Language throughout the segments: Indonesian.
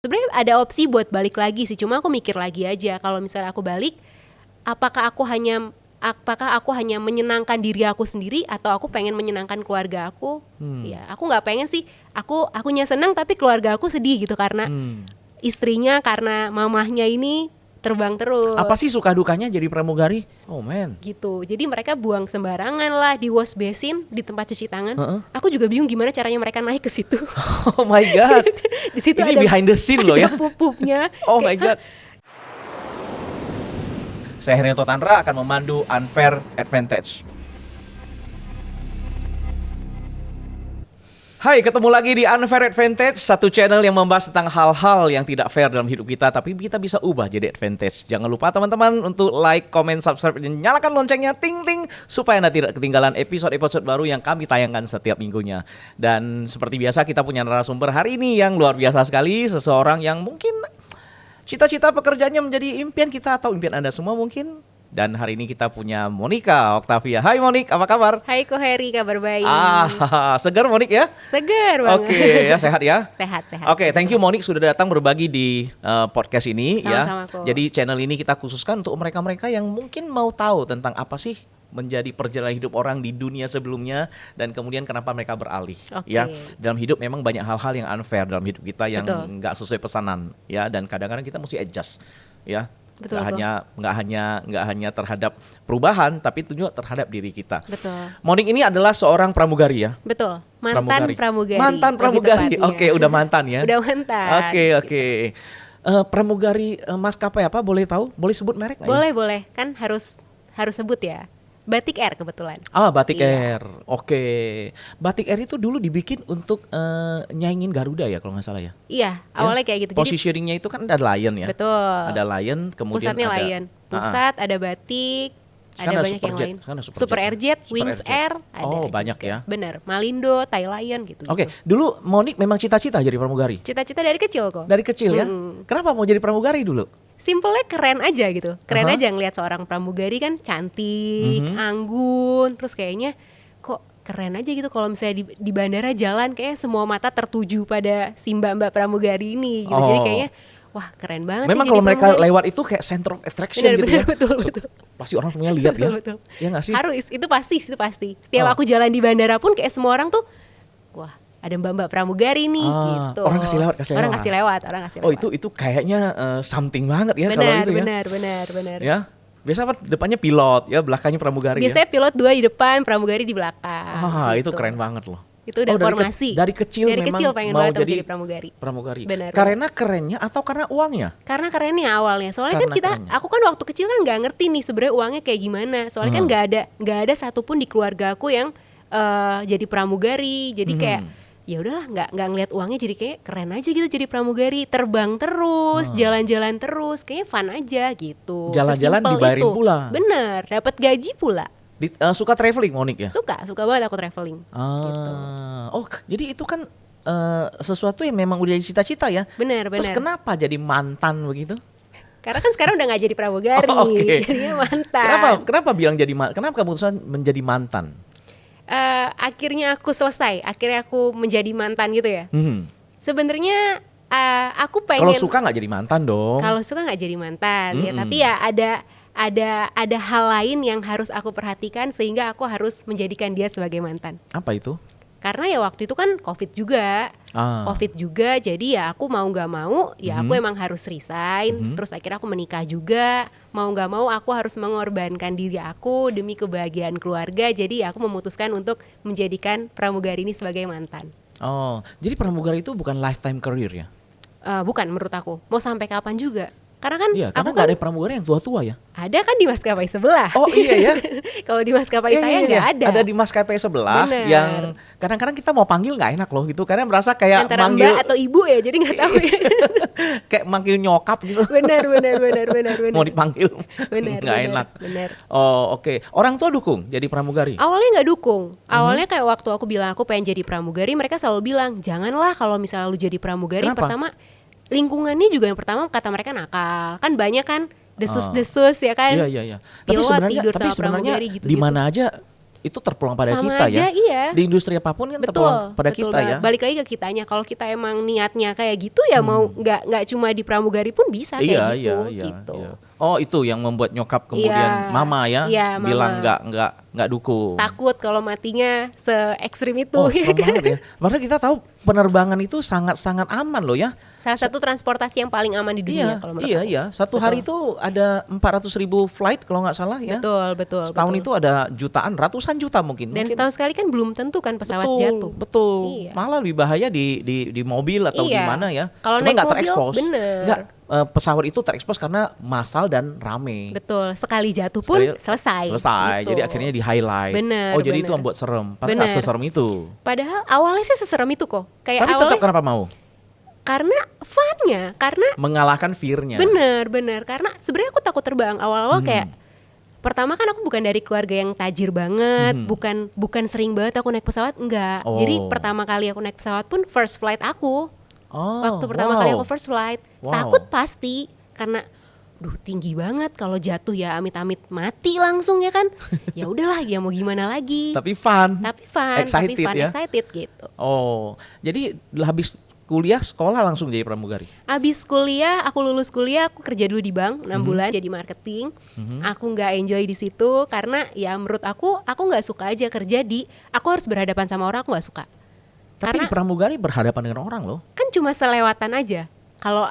Sebenarnya ada opsi buat balik lagi sih, cuma aku mikir lagi aja kalau misalnya aku balik, apakah aku hanya menyenangkan diri aku sendiri atau aku pengen menyenangkan keluarga aku. Ya aku nggak pengen sih akunya seneng tapi keluarga aku sedih gitu karena istrinya, karena mamahnya ini terbang terus. Apa sih suka dukanya jadi pramugari? Oh man. Gitu. Jadi mereka buang sembarangan lah di wash basin, di tempat cuci tangan. Aku juga bingung gimana caranya mereka naik ke situ. Oh my god. Di situ Ini ada behind the scene loh ya. Pupuknya. Oh my god. Saya Hernito Tandra akan memandu Unfair Advantage. Hai, ketemu lagi di Unfair Advantage, satu channel yang membahas tentang hal-hal yang tidak fair dalam hidup kita, tapi kita bisa ubah jadi advantage. Jangan lupa teman-teman untuk like, comment, subscribe, dan nyalakan loncengnya ting-ting supaya Anda tidak ketinggalan episode-episode baru yang kami tayangkan setiap minggunya. Dan seperti biasa kita punya narasumber hari ini yang luar biasa sekali, seseorang yang mungkin cita-cita pekerjaannya menjadi impian kita atau impian Anda semua mungkin. Dan hari ini kita punya Monica Octavia. Hai Monik, apa kabar? Hai Ko Heri, kabar baik. Segar Monik ya? Segar banget. Oke, ya sehat ya? Sehat. Oke, thank you Monik sudah datang berbagi di podcast ini. Sama-sama, ya. Ko. Jadi channel ini kita khususkan untuk mereka-mereka yang mungkin mau tahu tentang apa sih menjadi perjalanan hidup orang di dunia sebelumnya dan kemudian kenapa mereka beralih. Ya, dalam hidup memang banyak hal-hal yang unfair dalam hidup kita yang nggak sesuai pesanan, ya, dan kadang-kadang kita mesti adjust, ya. Betul, Nggak hanya terhadap perubahan, tapi juga terhadap diri kita. Betul. Monik ini adalah seorang pramugari ya. Betul. Mantan pramugari. Mantan pramugari. Oke, udah mantan ya. Udah mantan. Oke. Pramugari maskapai apa? Boleh tahu? Boleh sebut merek nggak? Boleh. Kan harus sebut ya. Batik Air kebetulan. Batik Air. Oke. Batik Air itu dulu dibikin untuk nyaingin Garuda ya kalau nggak salah ya. Iya, awalnya kayak gitu. Positioningnya itu kan ada Lion ya. Betul. Ada Lion, kemudian pusatnya Lion. Pusat, ada Batik, sekarang ada banyak yang lain. Super Airjet, Wings Air, ada banyak juga. ya. Bener, Malindo, Thai Lion gitu. Oke, dulu Monik memang cita-cita jadi pramugari. Cita-cita dari kecil kok. Dari kecil ya. Kenapa mau jadi pramugari dulu? Simpelnya keren aja gitu. Keren aja ngelihat seorang pramugari kan cantik, anggun, terus kayaknya kok keren aja gitu kalau misalnya di bandara jalan kayak semua mata tertuju pada si mbak pramugari ini gitu. Jadi kayaknya wah keren banget. Memang kalau mereka lewat itu kayak center of attraction gitu ya. Betul. Pasti orang semuanya lihat ya. Betul. Ya nggak sih? Harus, itu pasti. Setiap aku jalan di bandara pun kayak semua orang tuh, wah ada mbak pramugari nih gitu. Orang kasih lewat. Orang kasih lewat. Oh itu kayaknya something banget ya kalau itu ya. Benar. Ya. Biasa apa depannya pilot ya, belakangnya pramugari. Biasanya pilot 2 di depan, pramugari di belakang. Itu keren banget loh. Itu udah formasi. Dari kecil pengen mau banget jadi pramugari. Benar. Karena kerennya atau karena uangnya? Karena kerennya awalnya. Soalnya aku kan waktu kecil kan nggak ngerti nih sebenarnya uangnya kayak gimana. Soalnya kan nggak ada satupun di keluarga aku yang jadi pramugari. Jadi kayak ya udahlah nggak ngeliat uangnya, jadi kayak keren aja gitu jadi pramugari, terbang terus, jalan-jalan terus, kayaknya fun aja gitu. Jalan-jalan dibayarin pula. Bener, dapat gaji pula. Suka traveling Monik ya? Suka banget aku traveling. Gitu. Oh, jadi itu kan sesuatu yang memang udah jadi cita-cita ya? Benar. Terus kenapa jadi mantan begitu? Karena kan sekarang udah gak jadi pramugari, jadinya mantan. Kenapa bilang jadi mantan? Kenapa keputusan menjadi mantan? Akhirnya aku menjadi mantan gitu ya. Sebenarnya aku pengen. Kalau suka nggak jadi mantan dong. Kalau suka nggak jadi mantan ya, tapi ya ada hal lain yang harus aku perhatikan sehingga aku harus menjadikan dia sebagai mantan. Apa itu? Karena ya waktu itu kan COVID juga, jadi ya aku mau nggak mau ya aku emang harus resign. Terus akhirnya aku menikah juga, mau nggak mau aku harus mengorbankan diri aku demi kebahagiaan keluarga. Jadi ya aku memutuskan untuk menjadikan pramugari ini sebagai mantan. Jadi pramugari itu bukan lifetime career ya? Bukan, menurut aku. Mau sampai kapan juga? Karena kan karena nggak ada pramugari yang tua-tua ya. Ada kan di maskapai sebelah. Oh iya ya. Kalau di maskapai saya nggak ada. Ada di maskapai sebelah. Bener. Yang kadang-kadang kita mau panggil nggak enak loh gitu, karena merasa kayak antara manggil mbak atau ibu ya, jadi nggak tahu ya. Kayak manggil nyokap gitu. Benar. Mau dipanggil nggak enak. Benar. Oke. Orang tua dukung jadi pramugari? Awalnya nggak dukung. Awalnya kayak waktu aku bilang aku pengen jadi pramugari, mereka selalu bilang janganlah kalau misalnya lu jadi pramugari. Kenapa? Pertama lingkungannya juga yang pertama kata mereka nakal. Kan banyak kan desus-desus ya kan. Iya. Tapi sebenarnya gitu. di mana aja itu terpulang pada Sama kita aja, ya. iya. Di industri apapun kan terpulang pada kita banget. ya. Balik lagi ke kitanya. Kalau kita emang niatnya kayak gitu ya mau nggak cuma di pramugari pun bisa kayak gitu. Gitu. Iya. Oh itu yang membuat nyokap kemudian Iya, mama ya iya, bilang mama. nggak dukung. Takut kalau matinya se-ekstrim itu. Oh, serem banget ya. Padahal kita tahu penerbangan itu sangat-sangat aman loh ya. Salah satu transportasi yang paling aman di dunia kalau menurut aku. Iya. Satu hari itu ada 400.000 flight kalau nggak salah ya. Betul. Setahun itu ada jutaan, ratusan juta mungkin. Dan Mungkin. setahun sekali kan belum tentu kan pesawat jatuh. Betul. Iya. Malah lebih bahaya di mobil atau di Iya. mana ya. Kalau Cuma naik nggak mobil, terekspos. bener. Nggak, pesawat itu terekspos karena massal dan rame. Betul, sekali jatuh pun selesai. Gitu. Jadi akhirnya di highlight. Bener, Oh jadi bener. itu yang buat serem. Padahal nggak Bener. seserem itu. Padahal awalnya sih seserem itu kok. Kayak Tapi awalnya tetap kenapa mau? karena funnya, karena Mengalahkan fear-nya. bener karena sebenarnya aku takut terbang awal-awal kayak pertama kan aku bukan dari keluarga yang tajir banget, bukan sering banget aku naik pesawat, enggak. Oh. Jadi pertama kali aku naik pesawat pun first flight aku. Oh, Waktu pertama kali aku first flight, Wow. takut pasti karena tinggi banget kalau jatuh ya amit-amit mati langsung ya kan. Ya udahlah ya mau gimana lagi. Tapi fun. Excited ya. excited gitu. Oh, jadi habis kuliah sekolah langsung jadi pramugari. Abis kuliah, aku lulus kuliah, aku kerja dulu di bank 6 bulan jadi marketing. Aku nggak enjoy di situ karena ya menurut aku nggak suka aja kerja aku harus berhadapan sama orang, aku nggak suka. Tapi di Karena pramugari berhadapan dengan orang loh. kan cuma selewatan aja. Kalau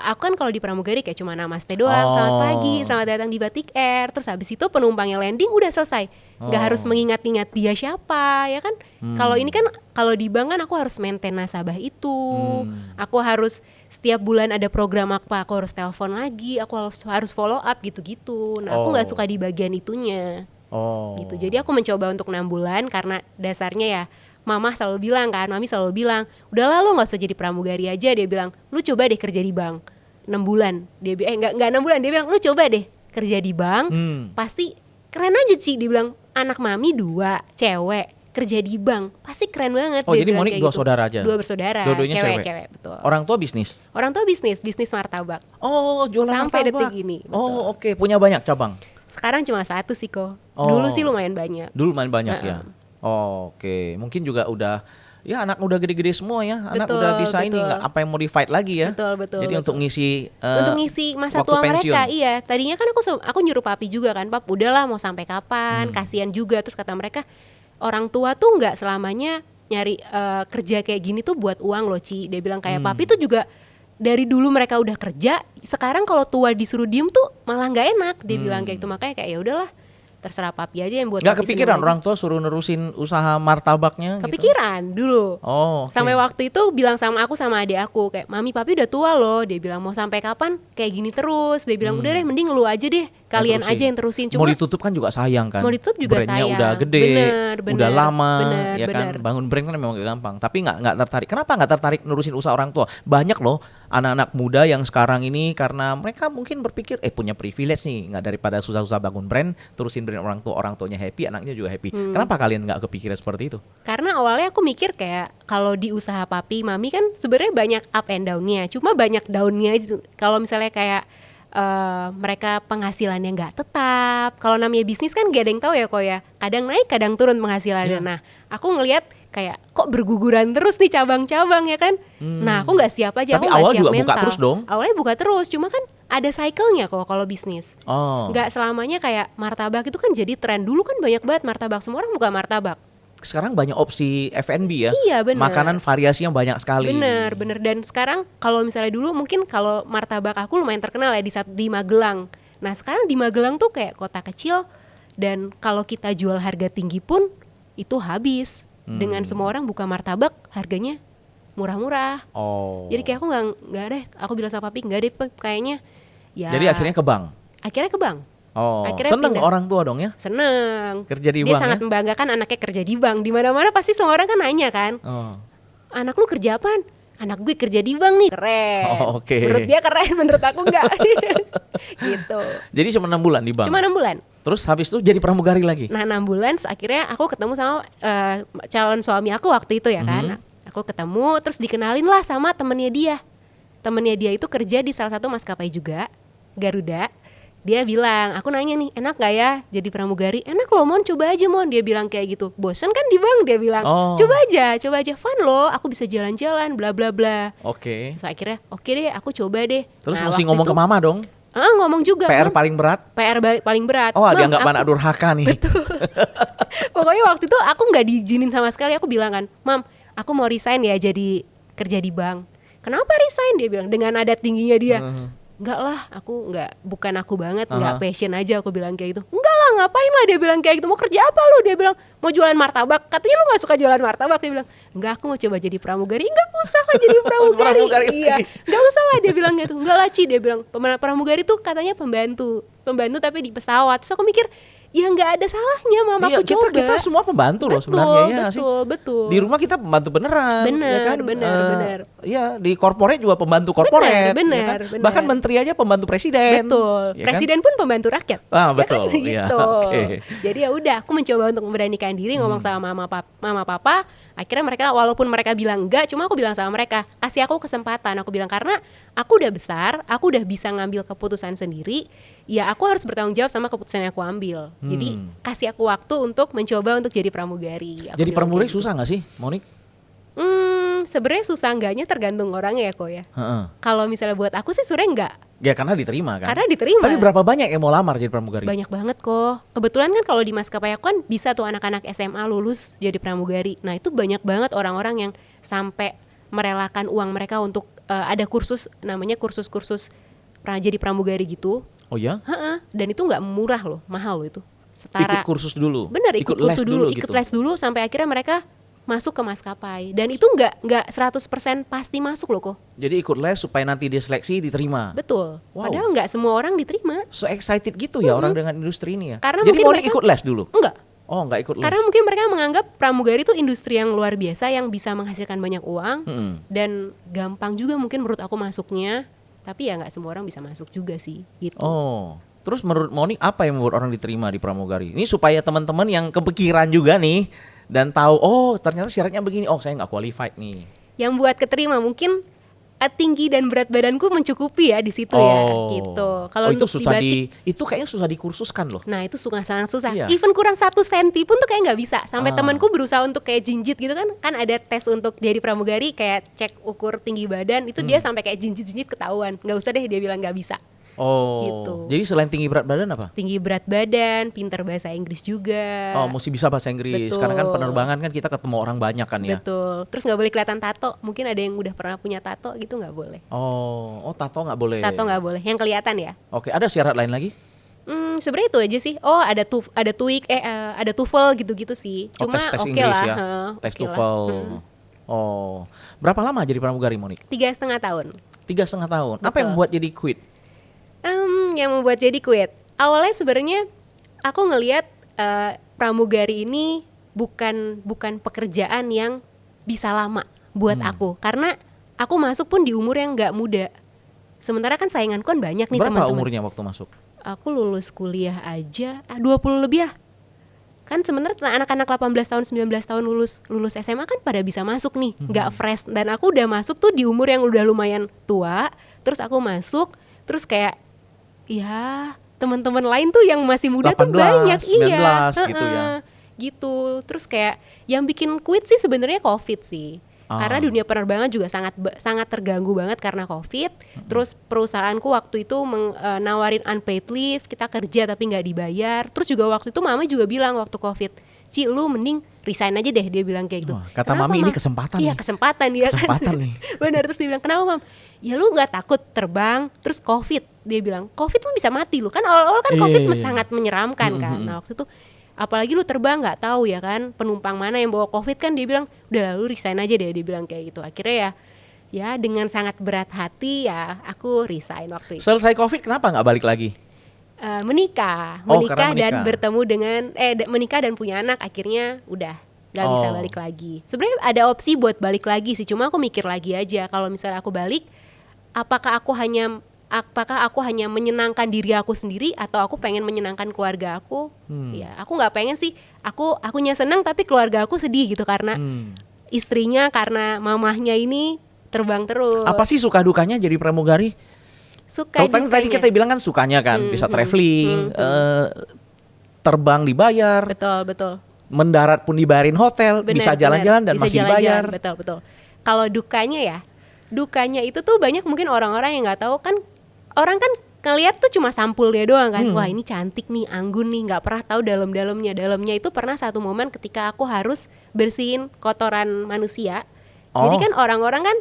di pramugari kayak cuma namaste doang, selamat pagi, selamat datang di Batik Air. Terus habis itu penumpangnya landing udah selesai. Nggak harus mengingat-ingat dia siapa, ya kan? Kalau ini kan kalau di bank kan aku harus maintain nasabah itu. Aku harus setiap bulan ada program apa, aku harus telepon lagi, aku harus follow up gitu-gitu. Nah, aku nggak suka di bagian itunya. Oh. Gitu. Jadi aku mencoba untuk 6 bulan karena dasarnya ya Mami selalu bilang, udahlah lo nggak usah jadi pramugari aja. Dia bilang, lu coba deh kerja di bank 6 bulan. Dia nggak 6 bulan, dia bilang lu coba deh kerja di bank, pasti keren aja Ci. Dia bilang anak Mami 2 cewek kerja di bank pasti keren banget. Oh Dia jadi bilang Monik kayak 2 saudara aja? 2 bersaudara, Dua-duanya cewek, betul. Orang tua bisnis? Orang tua bisnis martabak. Oh jualan Sampai martabak. detik ini, betul. Oh oke, punya banyak cabang? Sekarang cuma 1 sih kok. Oh. Dulu sih lumayan banyak. Dulu main banyak ya? Oh, oke, mungkin juga udah ya anak udah gede-gede semua ya, anak Betul, udah bisa ini betul. nggak apa yang mau di fight lagi ya. Betul. Jadi betul. untuk ngisi Untuk ngisi masa waktu tua pensiun. mereka, iya. Tadinya kan aku nyuruh papi juga kan, pap udahlah mau sampai kapan, kasihan juga. Terus kata mereka orang tua tuh nggak selamanya nyari kerja kayak gini tuh buat uang loh Ci. Dia bilang kayak papi tuh juga dari dulu mereka udah kerja, sekarang kalau tua disuruh diem tuh malah nggak enak. Dia bilang kayak gitu, makanya kayak ya udahlah terserah papi aja yang buat. Nggak papi kepikiran seneng aja. orang tua suruh nerusin usaha martabaknya? Kepikiran dulu. Oh, oke. Sampai waktu itu bilang sama aku sama adik aku kayak mami papi udah tua loh. Dia bilang mau sampai kapan kayak gini terus. Dia bilang udah deh mending lu aja deh. Kalian aja yang terusin. Mau ditutup kan juga sayang kan. Mau ditutup juga Brandnya sayang. udah gede, Bener, udah lama, bener, ya kan. bener. Bangun brand kan memang gak gampang. Tapi nggak tertarik. Kenapa nggak tertarik nerusin usaha orang tua? Banyak loh anak-anak muda yang sekarang ini karena mereka mungkin berpikir punya privilege nih, nggak daripada susah-susah bangun brand, terusin brand orang tuanya happy, anaknya juga happy. Kenapa kalian nggak kepikiran seperti itu? Karena awalnya aku mikir kayak kalau di usaha papi mami kan sebenarnya banyak up and down-nya. Cuma banyak down-nya aja. Kalau misalnya kayak mereka penghasilannya nggak tetap. Kalau namanya bisnis kan gak ada yang tahu ya kok ya. Kadang naik, kadang turun penghasilannya. Nah, aku ngelihat kayak kok berguguran terus nih cabang-cabang ya kan. Nah, aku nggak siap aja. Tapi aku nggak awal siap juga mental. buka terus dong? Awalnya buka terus, cuma kan ada cycle-nya kok kalau bisnis. Oh. Nggak selamanya kayak martabak itu kan jadi tren. Dulu kan banyak banget martabak, semua orang buka martabak. Sekarang banyak opsi F&B ya. Iya, bener. Makanan variasi yang banyak sekali. Bener. Dan sekarang kalau misalnya dulu mungkin kalau martabak aku lumayan terkenal ya di Magelang. Nah sekarang di Magelang tuh kayak kota kecil dan kalau kita jual harga tinggi pun itu habis. Dengan semua orang buka martabak harganya murah-murah. Oh. Jadi kayak aku nggak deh. Aku bilang sama papi nggak deh kayaknya. Ya. Jadi akhirnya ke bank. Akhirnya ke bank. Oh. Akhirnya Seneng pindah. orang tua dong ya. Seneng. Kerja di Dia bank sangat ya? membanggakan anaknya kerja di bank. Di mana-mana pasti semua orang kan nanya kan. Oh. Anak lu kerja apaan? Anak gue kerja di bank nih. Keren. Oh, oke. Menurut dia keren, menurut aku enggak. Gitu. Jadi cuma 6 bulan di bank. Cuma 6 bulan. Terus habis itu jadi pramugari lagi. Nah 6 bulan akhirnya aku ketemu sama calon suami aku waktu itu ya kan. Aku ketemu terus dikenalin lah sama temennya dia. Temennya dia itu kerja di salah satu maskapai juga, Garuda. Dia bilang, aku nanya nih, enak gak ya jadi pramugari? Enak loh Mon, coba aja Mon. Dia bilang kayak gitu. Bosen kan di bank? Dia bilang, coba aja, fun loh. Aku bisa jalan-jalan, bla bla bla. Oke. Terus akhirnya, oke deh, aku coba deh. Terus Nah, mesti waktu ngomong itu, ke mama dong. ngomong juga. PR Mam, paling berat. paling berat. Oh, Mam, dianggap anak durhaka nih. Pokoknya waktu itu aku nggak diizinin sama sekali. Aku bilang kan, Mam, aku mau resign ya jadi kerja di bank. Kenapa resign? Dia bilang dengan nada tingginya dia. Enggak lah, bukan aku banget, enggak passion aja, aku bilang kayak gitu. Enggak lah, ngapain lah, dia bilang kayak gitu. Mau kerja apa lu? Dia bilang mau jualan martabak. Katanya lu gak suka jualan martabak. Dia bilang enggak, aku mau coba jadi pramugari. Enggak usah lah jadi pramugari. Iya, enggak usah lah, dia bilang gitu. Enggak lah Ci, dia bilang pramugari tuh katanya pembantu tapi di pesawat. Terus aku mikir, ya nggak ada salahnya mamaku coba. Kita semua pembantu loh sebenarnya ya. Betul. Di rumah kita pembantu beneran. Bener, ya kan? bener. Ya di korporat juga pembantu korporat. Bener. Bahkan menteri aja pembantu presiden. Betul. Ya Presiden pun pembantu rakyat. Betul. Ya, gitu. Okay. Jadi ya udah, aku mencoba untuk memberanikan diri ngomong sama mama papa. Akhirnya mereka, walaupun mereka bilang enggak, cuma aku bilang sama mereka, kasih aku kesempatan. Aku bilang karena aku udah besar, aku udah bisa ngambil keputusan sendiri. Ya aku harus bertanggung jawab sama keputusan yang aku ambil. Jadi kasih aku waktu untuk mencoba untuk jadi pramugari. Jadi pramugari susah nggak sih, Monik? Sebenarnya susah enggaknya tergantung orangnya ya kok ya. Kalau misalnya buat aku sih sebenarnya enggak. Ya karena diterima kan. Karena diterima. Tapi berapa banyak yang mau lamar jadi pramugari? Banyak banget kok. Kebetulan kan kalau di maskapai aku kan bisa tuh anak-anak SMA lulus jadi pramugari. Nah itu banyak banget orang-orang yang sampai merelakan uang mereka untuk ada kursus, namanya kursus-kursus jadi pramugari gitu. Oh ya? Dan itu nggak murah loh, mahal loh itu. Ikut kursus dulu. Bener, ikut kursus dulu, ikut gitu. les dulu sampai akhirnya mereka masuk ke maskapai. Dan itu nggak 100% pasti masuk loh kok. Jadi ikut les supaya nanti dia seleksi diterima. Betul. Wow. Padahal nggak semua orang diterima. So excited gitu ya orang dengan industri ini ya. Karena jadi mau mereka ikut les dulu? Enggak. Oh, nggak ikut les. Karena mungkin mereka menganggap pramugari itu industri yang luar biasa yang bisa menghasilkan banyak uang dan gampang juga mungkin menurut aku masuknya. Tapi ya nggak semua orang bisa masuk juga sih gitu. Oh. Terus menurut Monik apa yang membuat orang diterima di pramugari? Ini supaya teman-teman yang kepikiran juga nih dan tahu ternyata syaratnya begini, saya nggak qualified nih. Yang buat keterima mungkin tinggi dan berat badanku mencukupi ya di situ ya gitu. Kalau itu susah itu kayaknya susah dikursuskan loh. Nah itu sangat susah. Iya. Even kurang 1 senti pun tuh kayak nggak bisa. Sampai temanku berusaha untuk kayak jinjit gitu kan ada tes untuk jadi pramugari kayak cek ukur tinggi badan itu dia sampai kayak jinjit ketahuan. Nggak usah deh dia bilang nggak bisa. Gitu. Jadi selain tinggi berat badan apa? Tinggi berat badan, pintar bahasa Inggris juga. Mesti bisa bahasa Inggris. Betul. Karena kan penerbangan kan kita ketemu orang banyak kan ya. Betul. Terus nggak boleh kelihatan tato. Mungkin ada yang udah pernah punya tato gitu nggak boleh. Tato nggak boleh. Tato nggak boleh. Yang kelihatan ya. Oke, ada syarat lain lagi? Sebenarnya itu aja sih. Ada TOEIC, ada TOEFL gitu-gitu sih. Cuma tes oke Inggris lah. ya. Tes TOEFL. Berapa lama jadi pramugari, Monik? 3,5 tahun. 3,5 tahun. Betul. Apa yang membuat jadi quit? Yang membuat jadi quit. Awalnya sebenarnya aku ngelihat pramugari ini bukan pekerjaan yang bisa lama buat aku. Karena aku masuk pun di umur yang nggak muda. Sementara kan sainganku kan banyak nih teman-teman. Berapa umurnya waktu masuk? Aku lulus kuliah aja 20 lebih lah. Kan sebenarnya anak-anak 18 tahun 19 tahun lulus SMA kan pada bisa masuk nih, nggak fresh. Dan aku udah masuk tuh di umur yang udah lumayan tua. Terus aku masuk, terus kayak ya teman-teman lain tuh yang masih muda 18, tuh banyak 19 gitu ya. Gitu. Terus kayak yang bikin quit sih sebenarnya COVID sih. Karena dunia penerbangan juga sangat terganggu banget karena COVID. Terus perusahaanku waktu itu nawarin unpaid leave, kita kerja tapi nggak dibayar. Terus juga waktu itu mama juga bilang waktu COVID, Ci lu mending resign aja deh, dia bilang kayak gitu. Kata Kenapa, mami Mam? ini kesempatan Iya nih. kesempatan dia Kesempatan kan. nih. Benar, terus dia bilang kenapa Mam? Ya lu nggak takut terbang terus COVID? Dia bilang COVID lu bisa mati lu kan awal-awal kan COVID sangat menyeramkan kan. Nah waktu itu apalagi lu terbang nggak tahu ya kan penumpang mana yang bawa COVID kan, dia bilang udah lu resign aja deh, dia bilang kayak gitu. Akhirnya ya dengan sangat berat hati ya aku resign waktu itu. Selesai COVID kenapa nggak balik lagi? Menikah dan bertemu dengan menikah dan punya anak, akhirnya udah nggak bisa balik lagi. Sebenarnya ada opsi buat balik lagi sih, cuma aku mikir lagi aja kalau misalnya aku balik, apakah aku hanya menyenangkan diri aku sendiri atau aku pengen menyenangkan keluarga aku. Ya aku nggak pengen sih akunya senang tapi keluarga aku sedih gitu karena istrinya, karena mamahnya ini terbang terus. Apa sih suka dukanya jadi pramugari? Kalau tadi kita bilang kan sukanya kan bisa traveling, terbang dibayar, betul. mendarat pun dibayarin hotel, bisa jalan-jalan dan bisa masih dibayar. Betul. Kalau dukanya itu tuh banyak mungkin orang-orang yang nggak tahu kan, orang kan ngeliat tuh cuma sampulnya doang kan, wah ini cantik nih, anggun nih, nggak pernah tahu dalamnya itu pernah satu momen ketika aku harus bersihin kotoran manusia. Jadi kan orang-orang kan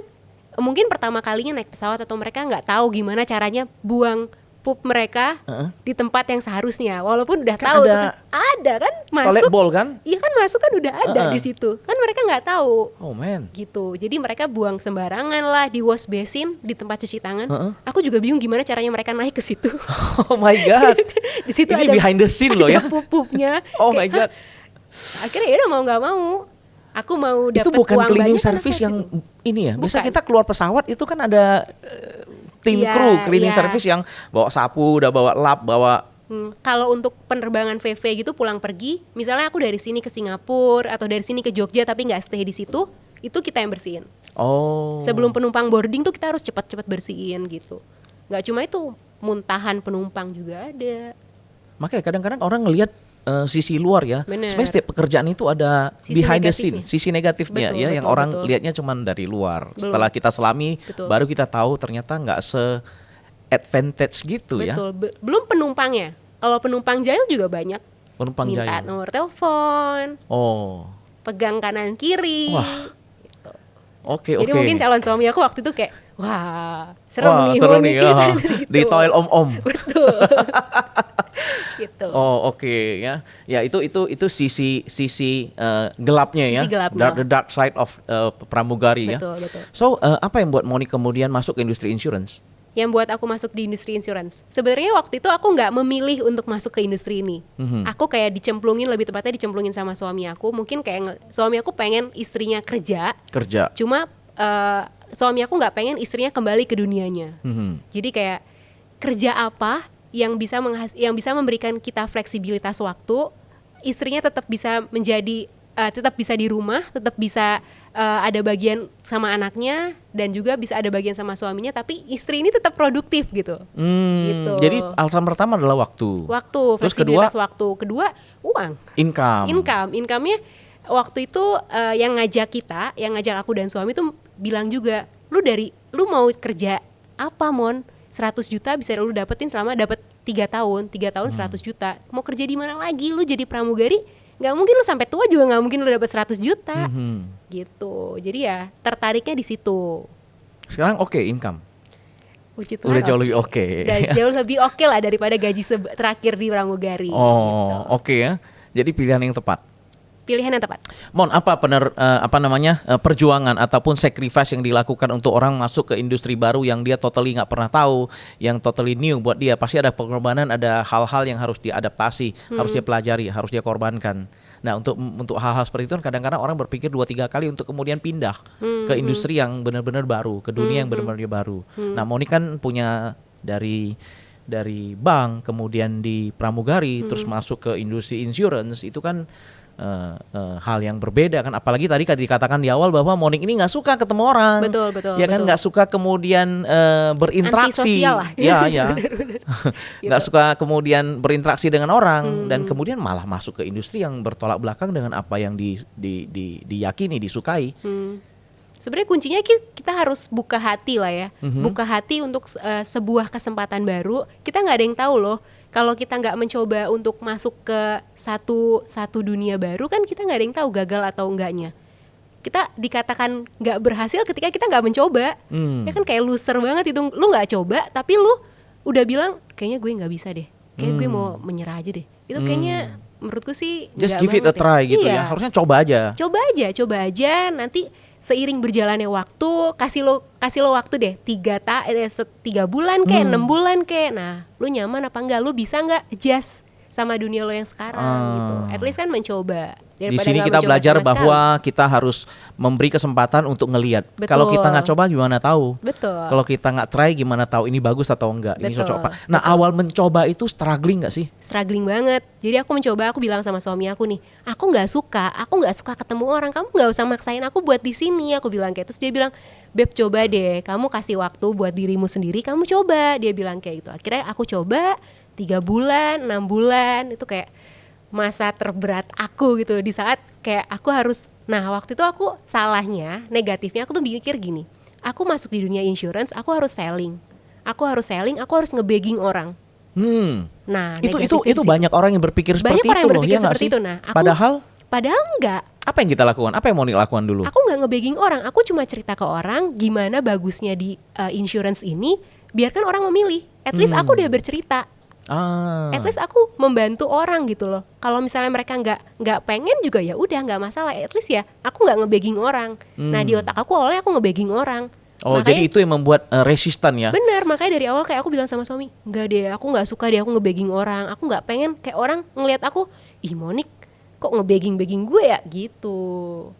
mungkin pertama kalinya naik pesawat atau mereka nggak tahu gimana caranya buang pup mereka di tempat yang seharusnya, walaupun udah kan tahu ada, tuh kan, ada kan masuk, toilet bowl kan? Iya kan masuk kan udah ada di situ, kan mereka nggak tahu. Oh man. Gitu, jadi mereka buang sembarangan lah di wash basin, di tempat cuci tangan. Aku juga bingung gimana caranya mereka naik ke situ. Oh my god. Di situ ini ada behind the scene loh ya. Pup-pupnya. Oh my god. Akhirnya ya udah mau nggak mau, aku mau dapat itu bukan uang cleaning banyak, service yang gitu. ini ya. Biasa Bukan. kita keluar pesawat itu kan ada tim Iya, kru cleaning iya. service yang bawa sapu, udah bawa lap, bawa Kalau untuk penerbangan VV gitu pulang pergi, misalnya aku dari sini ke Singapura atau dari sini ke Jogja tapi nggak stay di situ, itu kita yang bersihin. Sebelum penumpang boarding tuh kita harus cepat-cepat bersihin gitu. Nggak cuma itu, muntahan penumpang juga ada. Makanya kadang-kadang orang ngelihat sisi luar ya. Bener. Sebenarnya setiap pekerjaan itu ada Sisi behind the negatifnya. scene, sisi negatifnya Betul, ya, yang betul, orang betul. lihatnya cuman dari luar. Belum. Setelah kita selami, Betul. baru kita tahu ternyata nggak se-advantage gitu ya. Betul. Belum penumpangnya. Kalau penumpang jahil juga banyak. Penumpang Minta jahil. nomor telepon, Oh, pegang kanan kiri. Wah. Gitu. oke. Jadi mungkin calon suami aku waktu itu kayak, wah seru Wah, nih, seru mau nih. nih kita. Oh, di toil om-om. Betul. Gitu. Oh oke ya, ya itu sisi gelapnya ya, Sisi gelapnya. the dark side of pramugari ya. Betul. So apa yang buat Moni kemudian masuk ke industri insurance? Yang buat aku masuk di industri insurance, sebenarnya waktu itu aku nggak memilih untuk masuk ke industri ini. Aku kayak dicemplungin, lebih tepatnya dicemplungin sama suami aku. Mungkin kayak suami aku pengen istrinya kerja. Cuma suami aku nggak pengen istrinya kembali ke dunianya. Jadi kayak kerja apa yang bisa memberikan kita fleksibilitas waktu, istrinya tetap bisa menjadi tetap bisa di rumah, tetap bisa ada bagian sama anaknya dan juga bisa ada bagian sama suaminya, tapi istri ini tetap produktif gitu. Gitu. Jadi alasan pertama adalah waktu. Terus Fleksibilitas waktu. Kedua, uang. Income-nya waktu itu yang ngajak aku dan suami tuh bilang juga, lu mau kerja apa, Mon? 100 juta bisa lu dapetin selama dapat 3 tahun 100 juta. Mau kerja di mana lagi? Lu jadi pramugari, nggak mungkin lu sampai tua juga nggak mungkin lu dapat 100 juta. Gitu. Jadi ya tertariknya di situ. Sekarang income. Puji Tuhan, Udah jauh lebih oke. Udah jauh lebih oke lah daripada gaji terakhir di pramugari. Gitu. Oke ya. Jadi pilihan yang tepat. Pilihan yang tepat. Mon, apa perjuangan ataupun sacrifice yang dilakukan untuk orang masuk ke industri baru yang dia totally nggak pernah tahu, yang totally new buat dia? Pasti ada pengorbanan, ada hal-hal yang harus diadaptasi, harus dia pelajari, harus dia korbankan. Nah, untuk hal-hal seperti itu kadang-kadang orang berpikir 2-3 kali untuk kemudian pindah ke industri yang benar-benar baru, ke dunia yang benar-benar baru. Nah, Moni kan punya dari bank, kemudian di pramugari, terus masuk ke industri insurance, itu kan hal yang berbeda kan, apalagi tadi dikatakan di awal bahwa Monik ini nggak suka ketemu orang, betul, ya kan, nggak suka kemudian berinteraksi, antisosial lah. ya, nggak suka kemudian berinteraksi dengan orang, dan kemudian malah masuk ke industri yang bertolak belakang dengan apa yang diyakini, disukai. Sebenarnya kuncinya kita harus buka hati lah ya, buka hati untuk sebuah kesempatan baru. Kita nggak ada yang tahu loh. Kalau kita nggak mencoba untuk masuk ke satu dunia baru, kan kita nggak ada yang tahu gagal atau enggaknya. Kita dikatakan nggak berhasil ketika kita nggak mencoba. Ya kan kayak loser banget itu. Lu nggak coba, tapi lu udah bilang kayaknya gue nggak bisa deh. Kayak gue mau menyerah aja deh. Itu kayaknya menurutku sih just nggak give it a banget try ya. gitu Iya. ya. Harusnya coba aja. Nanti seiring berjalannya waktu, kasih lo waktu deh 3 bulan kayak 6 bulan kayak, nah lu nyaman apa enggak, lu bisa nggak adjust sama dunia lo yang sekarang gitu. At least kan mencoba. Di sini kita belajar bahwa kita harus memberi kesempatan untuk ngelihat. Kalau kita nggak coba gimana tahu? Betul. Kalau kita nggak try gimana tahu ini bagus atau enggak? Ini cocok apa? Nah, awal mencoba itu struggling nggak sih? Struggling banget. Jadi aku mencoba, aku bilang sama suami aku nih, aku nggak suka ketemu orang. Kamu nggak usah maksain aku buat di sini. Aku bilang kayak, terus dia bilang, Beb coba deh, kamu kasih waktu buat dirimu sendiri, kamu coba. Dia bilang kayak gitu. Akhirnya aku coba 3 bulan, 6 bulan, itu kayak masa terberat aku gitu, di saat kayak aku harus, nah waktu itu aku salahnya, negatifnya aku tuh mikir gini, aku masuk di dunia insurance, aku harus selling, aku harus nge-begging orang. Nah itu banyak orang yang berpikir seperti itu. Banyak orang yang berpikir seperti itu. Nah aku, padahal enggak. Apa yang kita lakukan? Apa yang Monique lakukan dulu? Aku nggak nge-begging orang, aku cuma cerita ke orang gimana bagusnya di insurance ini, biarkan orang memilih. At least aku udah bercerita. At least aku membantu orang gitu loh. Kalau misalnya mereka nggak pengen juga ya udah nggak masalah. At least ya aku nggak nge-begging orang. Nah di otak aku awalnya aku nge-begging orang. Oh makanya, jadi itu yang membuat resistan ya? Bener, makanya dari awal kayak aku bilang sama suami, nggak deh, aku nggak suka deh aku nge-begging orang. Aku nggak pengen kayak orang ngelihat aku, ih Monique kok nge-begging gue ya gitu.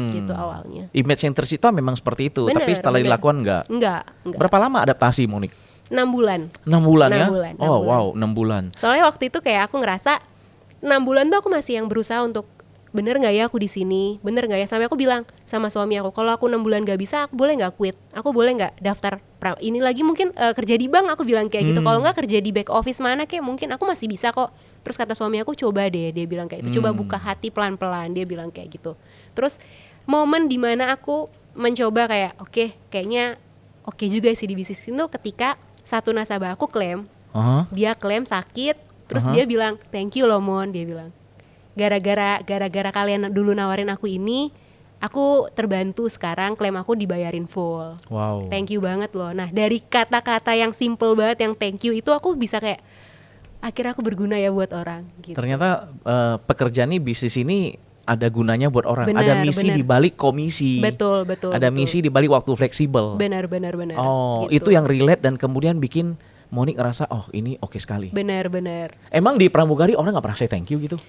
Gitu awalnya. Image yang tersita memang seperti itu. Bener, tapi setelah dilakukan enggak. Berapa lama adaptasi Monique? 6 bulan. 6 bulan ya? 6 bulan. Wow, 6 bulan. Soalnya waktu itu kayak aku ngerasa 6 bulan tuh aku masih yang berusaha untuk bener gak ya aku di sini, bener gak ya, sampai aku bilang sama suami aku, kalau aku 6 bulan gak bisa, aku boleh gak quit, aku boleh gak daftar ini lagi mungkin kerja di bank, aku bilang kayak gitu, kalau gak kerja di back office mana kayak mungkin aku masih bisa kok. Terus kata suami aku, coba deh, dia bilang kayak gitu, coba buka hati pelan-pelan, dia bilang kayak gitu. Terus momen dimana aku mencoba kayak kayaknya oke juga sih di bisnis itu ketika satu nasabah aku klaim, dia klaim sakit, terus dia bilang thank you loh Mon, dia bilang gara-gara kalian dulu nawarin aku ini, aku terbantu sekarang klaim aku dibayarin full. Wow. Thank you banget loh. Nah dari kata-kata yang simple banget yang thank you itu aku bisa kayak akhirnya aku berguna ya buat orang. Gitu. Ternyata pekerjaan ini bisnis ini ada gunanya buat orang. Ada misi di balik komisi. Betul. Ada misi di balik waktu fleksibel. Benar. Oh, gitu. itu yang relate dan kemudian bikin Monique ngerasa oh ini oke sekali. Benar. Emang di pramugari orang nggak pernah say thank you gitu?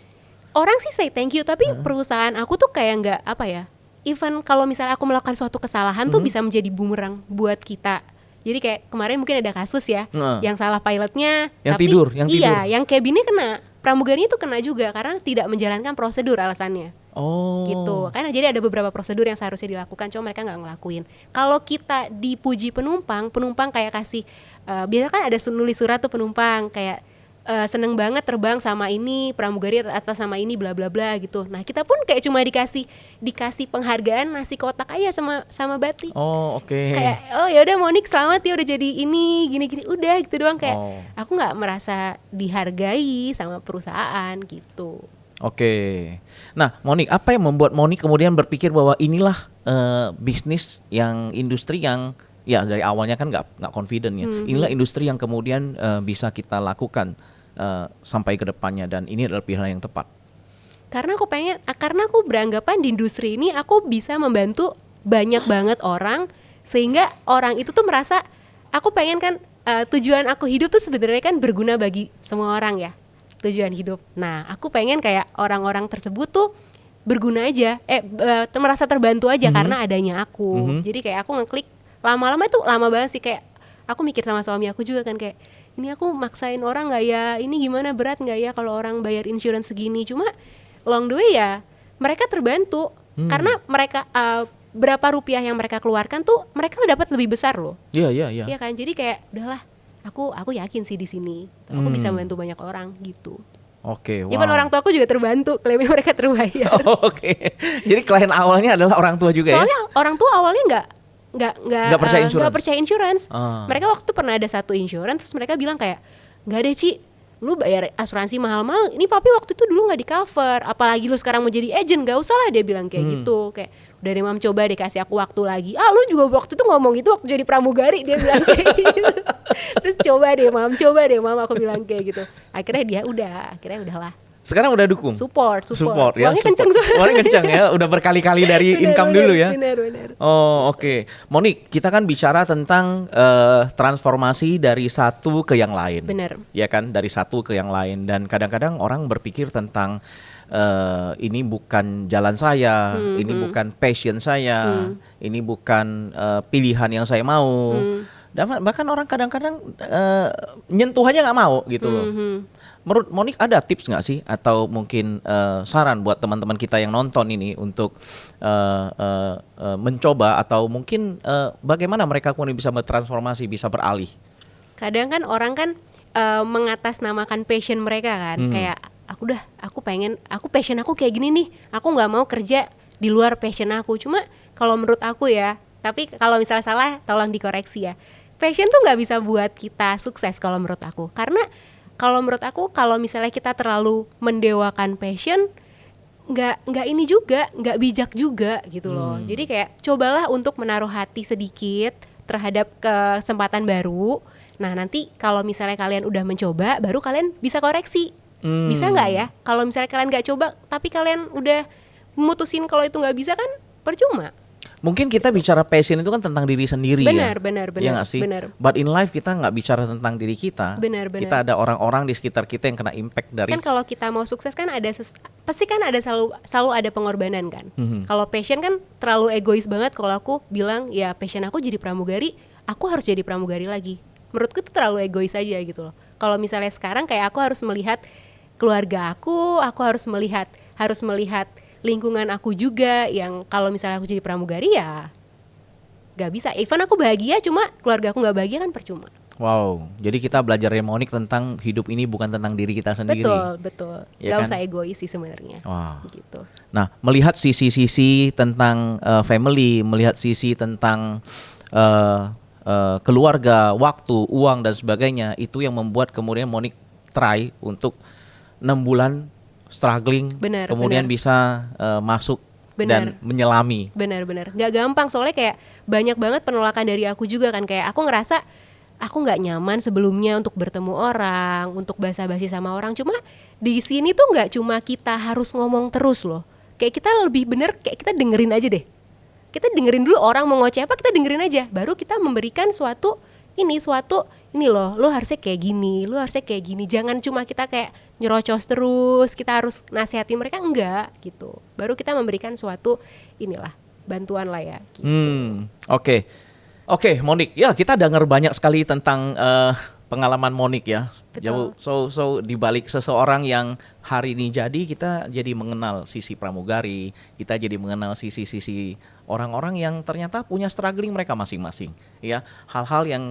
Orang sih say thank you, tapi perusahaan aku tuh kayak nggak apa ya. Even kalau misalnya aku melakukan suatu kesalahan tuh bisa menjadi bumerang buat kita. Jadi kayak kemarin mungkin ada kasus ya, yang salah pilotnya, yang tapi tidur. Yang cabinnya kena. Pramugarinya tuh kena juga karena tidak menjalankan prosedur alasannya. Oh. Gitu. Karena jadi ada beberapa prosedur yang seharusnya dilakukan, cuma mereka nggak ngelakuin. Kalau kita dipuji penumpang kayak kasih, biasanya kan ada nulis surat tuh penumpang kayak seneng banget terbang sama ini pramugari atas sama ini bla bla bla gitu. Nah kita pun kayak cuma dikasih penghargaan nasi kotak aja sama batik. Oh oke. Kayak oh ya udah Monique selamat ya udah jadi ini gini udah gitu doang kayak aku nggak merasa dihargai sama perusahaan gitu. Oke. Nah Monique, apa yang membuat Monique kemudian berpikir bahwa inilah bisnis yang industri yang ya dari awalnya kan nggak confident ya. Inilah industri yang kemudian bisa kita lakukan sampai ke depannya dan ini adalah pilihan yang tepat. Karena aku beranggapan di industri ini aku bisa membantu banyak banget orang sehingga orang itu tuh merasa aku pengen kan tujuan aku hidup tuh sebenarnya kan berguna bagi semua orang ya, tujuan hidup. Nah aku pengen kayak orang-orang tersebut tuh berguna aja, merasa terbantu aja karena adanya aku. Jadi kayak aku ngeklik lama-lama itu lama banget sih, kayak aku mikir sama suami aku juga kan kayak ini aku maksain orang nggak ya, ini gimana berat nggak ya kalau orang bayar insurance segini. Cuma long the way ya mereka terbantu karena mereka berapa rupiah yang mereka keluarkan tuh mereka dapat lebih besar loh. Iya kan, jadi kayak udahlah aku yakin sih di sini aku bisa membantu banyak orang gitu. Oke, wow. Even orang tua aku juga terbantu, klaimnya mereka terbayar. Oke. Jadi klien awalnya adalah orang tua juga. Soalnya ya? orang tua awalnya nggak percaya insurance. Mereka waktu itu pernah ada satu insurance, terus mereka bilang kayak nggak deh Ci, lu bayar asuransi mahal-mahal. Ini papi waktu itu dulu nggak di cover, apalagi lu sekarang mau jadi agent, nggak usah lah, dia bilang kayak gitu. Kayak udah deh mam, coba deh kasih aku waktu lagi. Lu juga waktu itu ngomong itu waktu jadi pramugari, dia bilang kayak gitu. Terus coba deh mam aku bilang kayak gitu. Akhirnya udahlah. Sekarang udah dukung. Support Ya. Uangnya kenceng soalnya. Uangnya kenceng ya, udah berkali-kali dari income dulu ya. Benar. Oh, oke. Monique, kita kan bicara tentang transformasi dari satu ke yang lain. Benar. Ya kan, dari satu ke yang lain, dan kadang-kadang orang berpikir tentang ini bukan jalan saya, ini bukan passion saya, ini bukan pilihan yang saya mau. Dan bahkan orang kadang-kadang nyentuh aja nggak mau gitu loh. Menurut Monique ada tips nggak sih, atau mungkin saran buat teman-teman kita yang nonton ini untuk mencoba, atau mungkin bagaimana mereka kemudian bisa bertransformasi, bisa beralih? Kadang kan orang kan mengatasnamakan passion mereka kan, kayak aku passion aku kayak gini nih, aku nggak mau kerja di luar passion aku. Cuma kalau menurut aku ya, tapi kalau misalnya salah tolong dikoreksi ya. Passion tuh nggak bisa buat kita sukses kalau menurut aku, karena kalau menurut aku kalau misalnya kita terlalu mendewakan passion, nggak ini juga, nggak bijak juga gitu loh. Jadi kayak cobalah untuk menaruh hati sedikit terhadap kesempatan baru. Nah nanti kalau misalnya kalian udah mencoba, baru kalian bisa koreksi. Bisa nggak ya? Kalau misalnya kalian nggak coba, tapi kalian udah memutusin kalau itu nggak bisa, kan percuma. Mungkin kita bicara passion itu kan tentang diri sendiri ya. Benar. Ya nggak sih? Benar. But in life kita nggak bicara tentang diri kita. Benar. Kita ada orang-orang di sekitar kita yang kena impact dari. Kan kalau kita mau sukses kan pasti kan ada selalu ada pengorbanan kan. Kalau passion kan terlalu egois banget. Kalau aku bilang ya passion aku jadi pramugari, aku harus jadi pramugari lagi. Menurutku itu terlalu egois aja gitu loh. Kalau misalnya sekarang kayak aku harus melihat keluarga aku harus melihat lingkungan aku juga, yang kalau misalnya aku jadi pramugari ya gak bisa. Even aku bahagia cuma keluarga aku gak bahagia kan percuma. Wow, jadi kita belajar dari Monique tentang hidup ini bukan tentang diri kita sendiri. Betul. Ya Gak kan? usah egois sih sebenarnya. Wow. Gitu. Nah, melihat sisi-sisi tentang family, melihat sisi tentang keluarga, waktu, uang dan sebagainya, itu yang membuat kemudian Monique try untuk 6 bulan struggling, kemudian bisa masuk dan menyelami. Benar. Gak gampang soalnya kayak banyak banget penolakan dari aku juga kan. Kayak aku ngerasa aku gak nyaman sebelumnya untuk bertemu orang, untuk basa-basi sama orang. Cuma di sini tuh gak cuma kita harus ngomong terus loh. Kayak kita lebih bener, kayak kita dengerin aja deh. Kita dengerin dulu orang mau ngoceh apa, kita dengerin aja. Baru kita memberikan suatu ini loh, lo harusnya kayak gini, lo harusnya kayak gini. Jangan cuma kita kayak nyerocos terus, kita harus nasihati mereka, enggak gitu. Baru kita memberikan suatu inilah, bantuan lah ya gitu. Oke, Monique. Ya, kita dengar banyak sekali tentang pengalaman Monique ya. Betul. So di balik seseorang yang hari ini kita jadi mengenal sisi pramugari, kita jadi mengenal sisi-sisi orang-orang yang ternyata punya struggling mereka masing-masing, ya. Hal-hal yang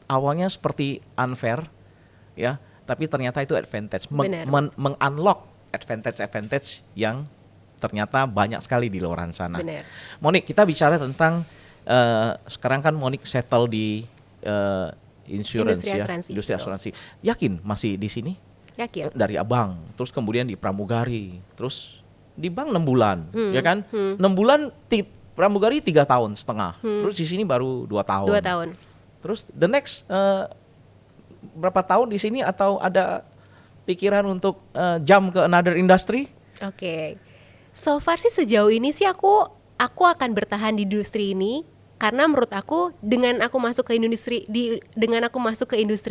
awalnya seperti unfair, ya, tapi ternyata itu advantage, meng-unlock advantage yang ternyata banyak sekali di luar sana. Bener. Monique, kita bicara tentang sekarang kan Monique settle di industri asuransi. Yakin masih di sini? Yakin. Dari abang, terus kemudian di pramugari, terus di bank 6 bulan, ya kan? 6 bulan pramugari 3 tahun setengah, terus di sini baru 2 tahun. 2 tahun. Terus the next berapa tahun di sini, atau ada pikiran untuk jump ke another industry? Oke. So far sih sejauh ini sih aku akan bertahan di industri ini. Karena menurut aku dengan aku masuk ke industri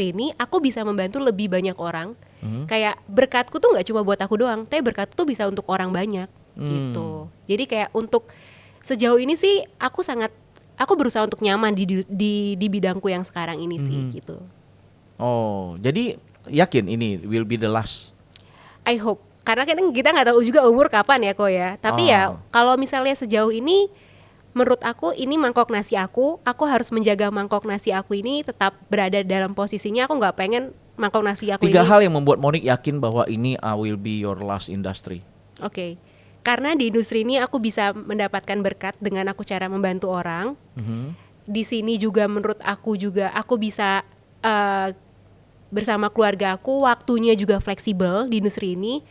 ini, aku bisa membantu lebih banyak orang. Kayak berkatku tuh nggak cuma buat aku doang, tapi berkatku tuh bisa untuk orang banyak gitu. Jadi kayak untuk sejauh ini sih aku berusaha untuk nyaman di bidangku yang sekarang ini sih gitu. Oh, jadi yakin ini will be the last? I hope. Karena kita nggak tahu juga umur kapan ya kok ya. Tapi ya kalau misalnya sejauh ini, menurut aku ini mangkok nasi aku harus menjaga mangkok nasi aku ini tetap berada dalam posisinya. Aku nggak pengen mangkok nasi aku 3 hal yang membuat Monique yakin bahwa ini will be your last industry. Oke. Karena di industri ini aku bisa mendapatkan berkat dengan aku cara membantu orang. Di sini juga menurut aku bisa bersama keluarga aku, waktunya juga fleksibel di industri ini.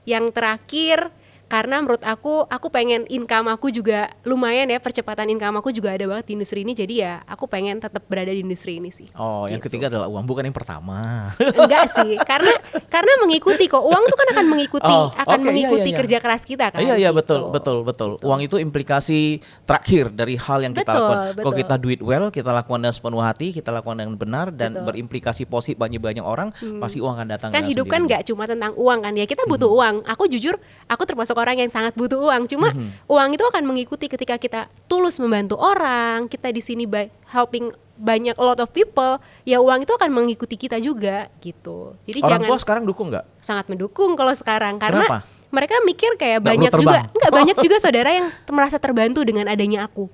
Yang terakhir, Karena menurut aku pengen income aku juga lumayan ya, percepatan income aku juga ada banget di industri ini. Jadi ya aku pengen tetap berada di industri ini sih. Oh, yang Gitu. ketiga adalah uang, bukan yang pertama. Enggak sih, karena mengikuti kok. Uang tuh kan akan mengikuti, Oh, akan oke, mengikuti iya. kerja keras kita kan. Iya, gitu. betul. Uang itu implikasi terakhir dari hal yang kita Betul, lakukan. Kalau betul. kita do it well, kita lakukan dengan sepenuh hati, kita lakukan dengan benar dan Betul. berimplikasi positif banyak orang, pasti uang akan datang Kan dengan hidup kan sendirinya. nggak cuma tentang uang kan ya, kita butuh uang. Aku jujur, aku termasuk orang yang sangat butuh uang. Cuma uang itu akan mengikuti ketika kita tulus membantu orang, kita di sini helping banyak a lot of people, ya uang itu akan mengikuti kita juga gitu. Jadi Orang jangan tua sekarang dukung nggak? sangat mendukung kalau sekarang Kenapa? karena mereka mikir kayak Nggak banyak perlu juga terbang. nggak banyak juga saudara yang merasa terbantu dengan adanya aku.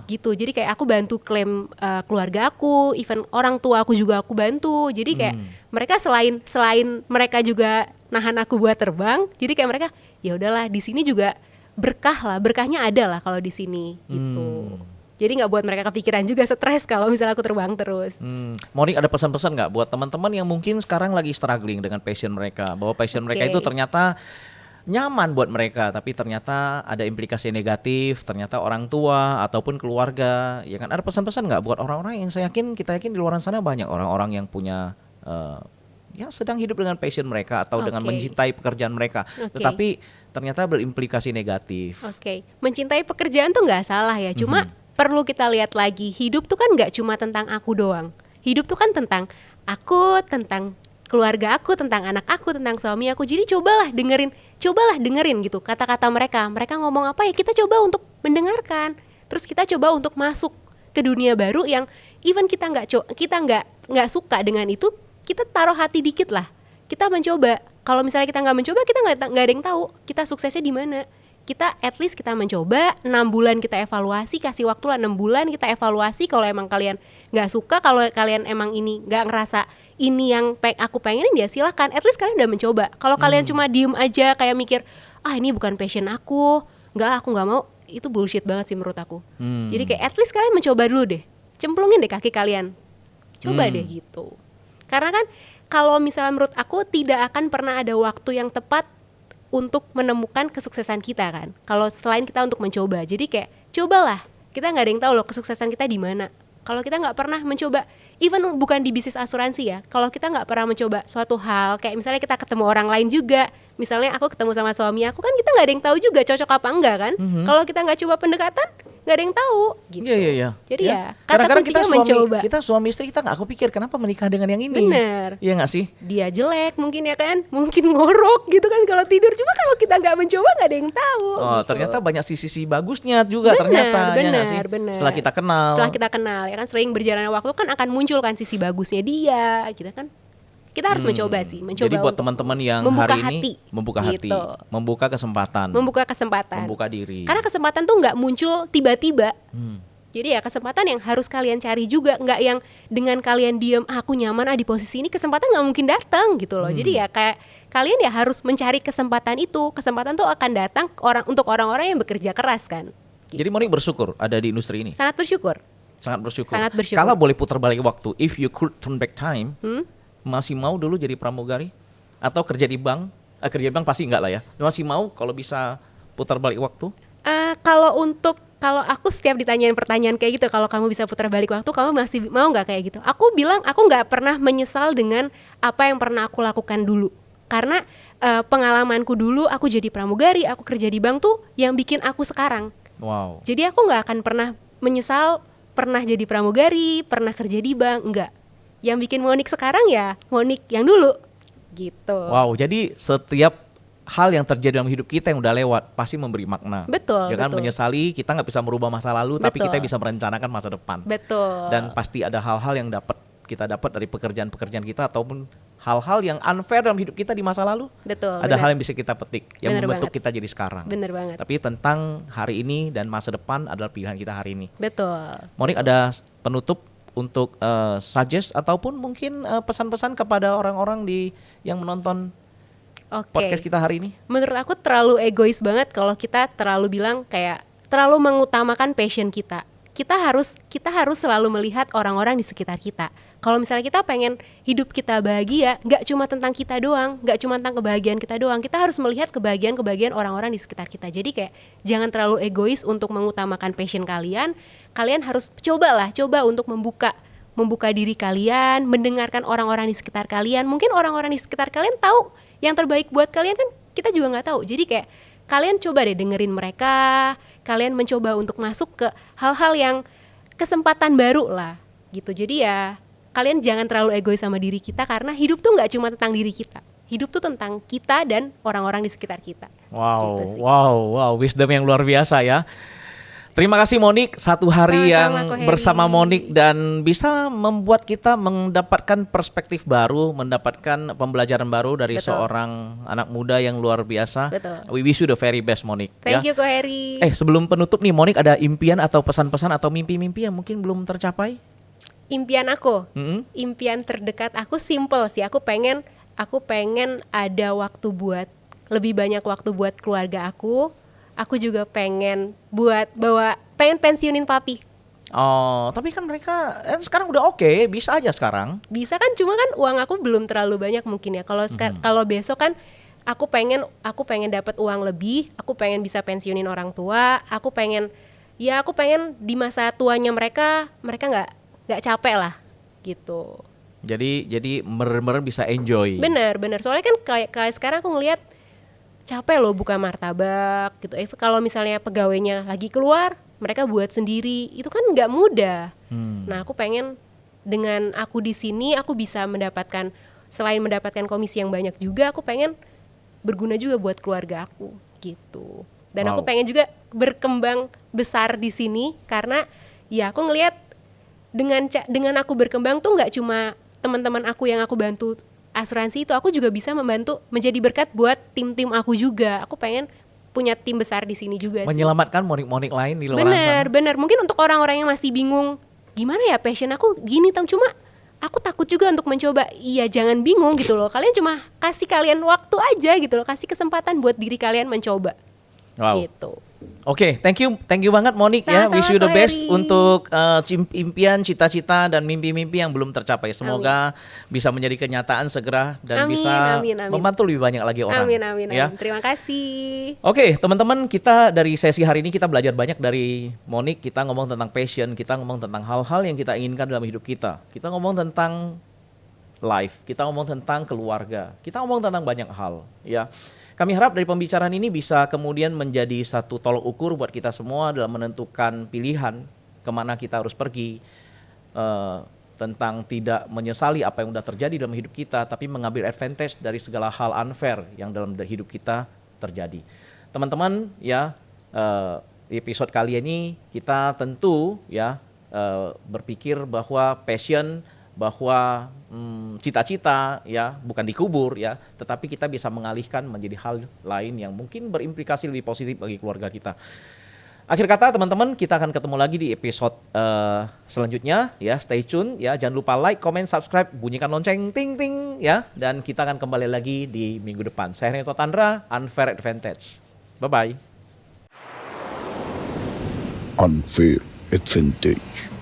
Gitu, jadi kayak aku bantu klaim keluarga aku, even orang tua aku juga aku bantu. Jadi kayak mereka selain mereka juga nahan aku buat terbang, jadi kayak mereka ya udahlah di sini juga berkahnya ada lah kalau di sini gitu. Jadi nggak buat mereka kepikiran juga stres kalau misalnya aku terbang terus. Monik, ada pesan-pesan nggak buat teman-teman yang mungkin sekarang lagi struggling dengan passion mereka, bahwa passion mereka itu ternyata nyaman buat mereka, tapi ternyata ada implikasi negatif, ternyata orang tua ataupun keluarga, ya kan? Ada pesan-pesan nggak buat orang-orang yang kita yakin di luar sana banyak orang-orang yang punya yang sedang hidup dengan passion mereka atau dengan mencintai pekerjaan mereka, tetapi ternyata berimplikasi negatif. Mencintai pekerjaan tuh nggak salah ya, cuma perlu kita lihat lagi, hidup tuh kan nggak cuma tentang aku doang. Hidup tuh kan tentang aku, tentang keluarga aku, tentang anak aku, tentang suami aku. Jadi cobalah dengerin gitu kata-kata mereka. Mereka ngomong apa ya kita coba untuk mendengarkan. Terus kita coba untuk masuk ke dunia baru yang even kita nggak suka dengan itu, kita taruh hati dikit lah. Kita mencoba. Kalau misalnya kita nggak mencoba, kita nggak ada yang tahu kita suksesnya di mana. Kita at least kita mencoba, 6 bulan kita evaluasi, kasih waktu lah 6 bulan kita evaluasi. Kalau emang kalian nggak suka, kalau kalian emang ini nggak ngerasa ini yang aku pengenin, ya silakan. At least kalian udah mencoba. Kalau kalian cuma diem aja kayak mikir, ini bukan passion aku nggak mau, itu bullshit banget sih menurut aku. Jadi kayak at least kalian mencoba dulu deh, cemplungin deh kaki kalian, coba deh gitu. Karena kan kalau misalnya menurut aku tidak akan pernah ada waktu yang tepat untuk menemukan kesuksesan kita kan. Kalau selain kita untuk mencoba, jadi kayak cobalah. Kita nggak ada yang tahu loh kesuksesan kita di mana. Kalau kita nggak pernah mencoba, even bukan di bisnis asuransi ya. Kalau kita nggak pernah mencoba suatu hal, kayak misalnya kita ketemu orang lain juga. Misalnya aku ketemu sama suami aku kan, kita nggak ada yang tahu juga cocok apa enggak kan. Kalau kita nggak coba pendekatan, nggak ada yang tahu gitu. Iya. Jadi ya kata kadang-kadang kuncinya mencoba. kita suami istri kita nggak kepikir kenapa menikah dengan yang ini. Bener. Iya nggak sih? Dia jelek mungkin ya kan, mungkin ngorok gitu kan kalau tidur. Cuma kalau kita nggak mencoba nggak ada yang tahu. Gitu. Ternyata banyak sisi bagusnya juga ternyata. Ya nggak sih? Bener. Setelah kita kenal ya kan, sering berjalannya waktu kan akan muncul kan sisi bagusnya dia, gitu kan. Kita harus mencoba sih, Jadi buat teman-teman yang hari ini membuka hati, membuka kesempatan, membuka diri. Karena kesempatan tuh nggak muncul tiba-tiba. Jadi ya kesempatan yang harus kalian cari juga, nggak yang dengan kalian diem, aku nyaman di posisi ini, kesempatan nggak mungkin datang gitu loh. Jadi ya kayak kalian ya harus mencari kesempatan itu. Kesempatan tuh akan datang untuk orang-orang yang bekerja keras kan. Jadi Monik bersyukur ada di industri ini. Sangat bersyukur. Kalau boleh putar balik waktu, if you could turn back time, masih mau dulu jadi pramugari atau kerja di bank? Kerja di bank pasti enggak lah ya. Masih mau kalau bisa putar balik waktu? Kalau aku setiap ditanyain pertanyaan kayak gitu, kalau kamu bisa putar balik waktu, kamu masih mau nggak kayak gitu? Aku bilang aku nggak pernah menyesal dengan apa yang pernah aku lakukan dulu. Karena pengalamanku dulu, aku jadi pramugari, aku kerja di bank tuh yang bikin aku sekarang. Wow. Jadi aku nggak akan pernah menyesal pernah jadi pramugari, pernah kerja di bank, enggak. Yang bikin Monik sekarang ya Monik yang dulu gitu. Wow, jadi setiap hal yang terjadi dalam hidup kita yang udah lewat pasti memberi makna. Betul. Jangan menyesali, kita nggak bisa merubah masa lalu, tapi kita bisa merencanakan masa depan. Betul. Dan pasti ada hal-hal yang kita dapat dari pekerjaan-pekerjaan kita ataupun hal-hal yang unfair dalam hidup kita di masa lalu. Betul. Ada hal yang bisa kita petik yang membentuk kita jadi sekarang. Bener banget. Tapi tentang hari ini dan masa depan adalah pilihan kita hari ini. Betul. Monik, ada penutup untuk suggest ataupun mungkin pesan-pesan kepada orang-orang yang menonton podcast kita hari ini? Menurut aku terlalu egois banget kalau kita terlalu bilang kayak terlalu mengutamakan passion kita. Kita harus selalu melihat orang-orang di sekitar kita. Kalau misalnya kita pengen hidup kita bahagia, nggak cuma tentang kita doang, nggak cuma tentang kebahagiaan kita doang, kita harus melihat kebahagiaan orang-orang di sekitar kita. Jadi kayak jangan terlalu egois untuk mengutamakan passion kalian. Kalian harus coba untuk membuka diri kalian, mendengarkan orang-orang di sekitar kalian. Mungkin orang-orang di sekitar kalian tahu yang terbaik buat kalian kan, kita juga nggak tahu. Jadi kayak kalian coba deh dengerin mereka, kalian mencoba untuk masuk ke hal-hal yang kesempatan baru lah gitu. Jadi ya kalian jangan terlalu egois sama diri kita, karena hidup tuh nggak cuma tentang diri kita. Hidup tuh tentang kita dan orang-orang di sekitar kita. Wow, Gitu sih. wow, wisdom yang luar biasa ya. Terima kasih Monik, satu hari Sama-sama, yang Ko Heri. bersama Monik dan bisa membuat kita mendapatkan perspektif baru, mendapatkan pembelajaran baru dari Betul. seorang anak muda yang luar biasa. Betul. We wish you the very best Monik. Thank ya. you Ko Heri. Sebelum penutup nih Monik, ada impian atau pesan-pesan atau mimpi-mimpi yang mungkin belum tercapai? Impian aku, Mm-mm. impian terdekat aku simple sih. Aku pengen ada waktu buat lebih banyak waktu buat keluarga aku. Aku juga pengen pengen pensiunin papi. Oh, tapi kan mereka sekarang udah oke, bisa aja sekarang. Bisa kan, cuma kan uang aku belum terlalu banyak mungkin ya. Kalau besok kan aku pengen dapat uang lebih, aku pengen bisa pensiunin orang tua, aku pengen di masa tuanya mereka nggak capek lah gitu. Jadi bener-bener bisa enjoy. Bener, soalnya kan kayak sekarang aku ngelihat capek loh buka martabak gitu. Kalau misalnya pegawainya lagi keluar, mereka buat sendiri, itu kan nggak mudah. Nah, aku pengen dengan aku di sini aku bisa selain mendapatkan komisi yang banyak juga, aku pengen berguna juga buat keluarga aku gitu. Dan aku pengen juga berkembang besar di sini, karena ya aku ngelihat dengan aku berkembang tuh nggak cuma teman-teman aku yang aku bantu asuransi itu, aku juga bisa membantu menjadi berkat buat tim-tim aku juga. Aku pengen punya tim besar di sini juga sih. Menyelamatkan monik-monik lain di luar sana. Bener. Mungkin untuk orang-orang yang masih bingung, gimana ya passion aku gini, cuma aku takut juga untuk mencoba. Iya, jangan bingung gitu loh. Kalian cuma kasih kalian waktu aja gitu loh, kasih kesempatan buat diri kalian mencoba. Wow. Gitu. Oke, thank you banget Monik ya. Sama-sama, Wish you the Ko best Heri. untuk impian, cita-cita dan mimpi-mimpi yang belum tercapai. Semoga bisa menjadi kenyataan segera dan Amin, bisa amin. membantu lebih banyak lagi orang. Amin. Ya. Terima kasih. Oke, teman-teman, kita dari sesi hari ini kita belajar banyak dari Monik. Kita ngomong tentang passion, kita ngomong tentang hal-hal yang kita inginkan dalam hidup kita. Kita ngomong tentang life, kita ngomong tentang keluarga, kita ngomong tentang banyak hal, ya. Kami harap dari pembicaraan ini bisa kemudian menjadi satu tolok ukur buat kita semua dalam menentukan pilihan kemana kita harus pergi, tentang tidak menyesali apa yang sudah terjadi dalam hidup kita, tapi mengambil advantage dari segala hal unfair yang dalam hidup kita terjadi. Teman-teman, ya, di episode kali ini kita tentu ya berpikir bahwa passion, bahwa cita-cita ya bukan dikubur ya, tetapi kita bisa mengalihkan menjadi hal lain yang mungkin berimplikasi lebih positif bagi keluarga kita. Akhir kata teman-teman, kita akan ketemu lagi di episode selanjutnya ya. Stay tune ya, jangan lupa like, comment, subscribe, bunyikan lonceng ting ting ya, dan kita akan kembali lagi di minggu depan. Saya Renato Tandra, Unfair Advantage. Bye bye. Unfair Advantage.